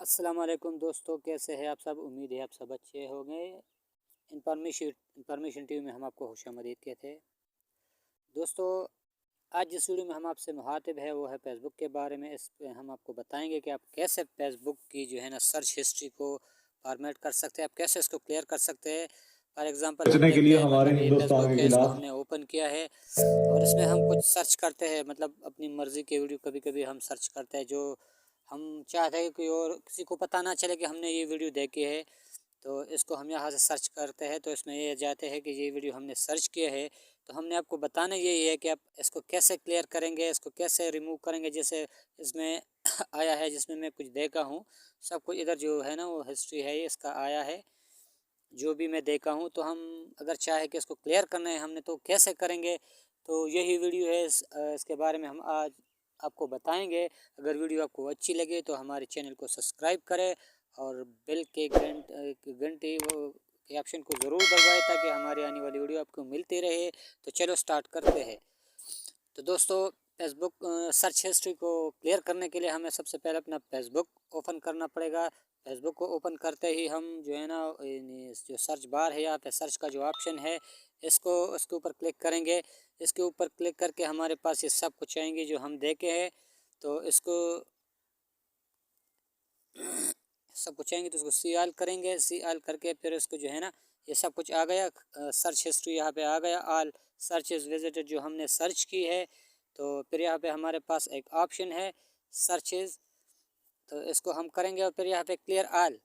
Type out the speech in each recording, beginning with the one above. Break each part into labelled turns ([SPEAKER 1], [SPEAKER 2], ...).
[SPEAKER 1] अस्सलाम वालेकुम दोस्तों, कैसे हैं आप सब। उम्मीद है आप सब अच्छे होंगे। इंफॉर्मेशन टीवी में हम आपको खुशामदीद कहते हैं। दोस्तों, आज जिस वीडियो में हम आपसे मुखातिब है वो है फेसबुक के बारे में। इस पे हम आपको बताएंगे कि आप कैसे फेसबुक की जो है ना सर्च हिस्ट्री को फॉर्मेट कर सकते हैं, आप कैसे इसको क्लियर कर सकते हैं। फॉर एग्जांपल हम
[SPEAKER 2] बचने के
[SPEAKER 1] देखते
[SPEAKER 2] लिए
[SPEAKER 1] हैं,
[SPEAKER 2] हमारे
[SPEAKER 1] मतलब ये
[SPEAKER 2] हिंदुस्तान
[SPEAKER 1] फेसबुक
[SPEAKER 2] के
[SPEAKER 1] है, इसको
[SPEAKER 2] खिलाफ
[SPEAKER 1] हमने ओपन किया है और इसमें हम कुछ सर्च करते हैं, मतलब अपनी मर्ज़ी के वीडियो कभी कभी हम सर्च करते हैं जो हम चाहते हैं कि और किसी को पता ना चले कि हमने ये वीडियो देखी है। तो इसको हम यहाँ से सर्च करते हैं, तो इसमें ये जाते हैं कि ये वीडियो हमने सर्च किया है। तो हमने आपको बताना यही है कि आप इसको कैसे क्लियर करेंगे, इसको कैसे रिमूव करेंगे। जैसे इसमें आया है, जिसमें मैं कुछ देखा हूँ, सब कुछ इधर जो है ना वो हिस्ट्री है, इसका आया है जो भी मैं देखा हूँ। तो हम अगर चाहे कि इसको क्लियर करना है हमने, तो कैसे करेंगे। तो यही वीडियो है, इसके बारे में हम आज आपको बताएंगे। अगर वीडियो आपको अच्छी लगे तो हमारे चैनल को सब्सक्राइब करें और बेल के घंटी वो के ऑप्शन को ज़रूर दबाएं ताकि हमारी आने वाली वीडियो आपको मिलती रहे। तो चलो स्टार्ट करते हैं। तो दोस्तों, फेसबुक सर्च हिस्ट्री को क्लियर करने के लिए हमें सबसे पहले अपना फेसबुक ओपन करना पड़ेगा। फेसबुक को ओपन करते ही हम जो है ना जो सर्च बार है, यहाँ पे सर्च का जो ऑप्शन है, इसको उसके ऊपर क्लिक करेंगे। इसके ऊपर क्लिक करके हमारे पास ये सब कुछ आएंगे जो हम देखे हैं। तो इसको सब कुछ आएंगे, तो उसको सी आल करेंगे। सी आल करके फिर इसको जो है ना ये सब कुछ आ गया। सर्च हिस्ट्री यहाँ पे आ गया, ऑल सर्चेज विजिटेड जो हमने सर्च की है। तो फिर यहाँ पे हमारे पास एक ऑप्शन है सर्चेज, तो इसको हम करेंगे और फिर यहाँ पे क्लियर ऑल,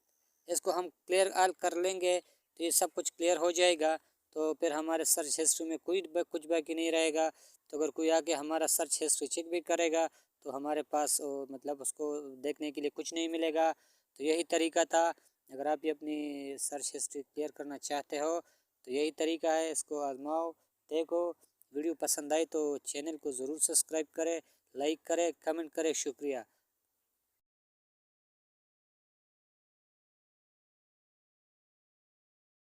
[SPEAKER 1] इसको हम क्लियर ऑल कर लेंगे तो ये सब कुछ क्लियर हो जाएगा। तो फिर हमारे सर्च हिस्ट्री में कुछ बाकी नहीं रहेगा। तो अगर कोई आके हमारा सर्च हिस्ट्री चेक भी करेगा तो हमारे पास मतलब उसको देखने के लिए कुछ नहीं मिलेगा। तो यही तरीका था। अगर आप भी अपनी सर्च हिस्ट्री क्लियर करना चाहते हो तो यही तरीका है, इसको आजमाओ, देखो। वीडियो पसंद आए तो चैनल को ज़रूर सब्सक्राइब करें, लाइक करें, कमेंट करें। शुक्रिया।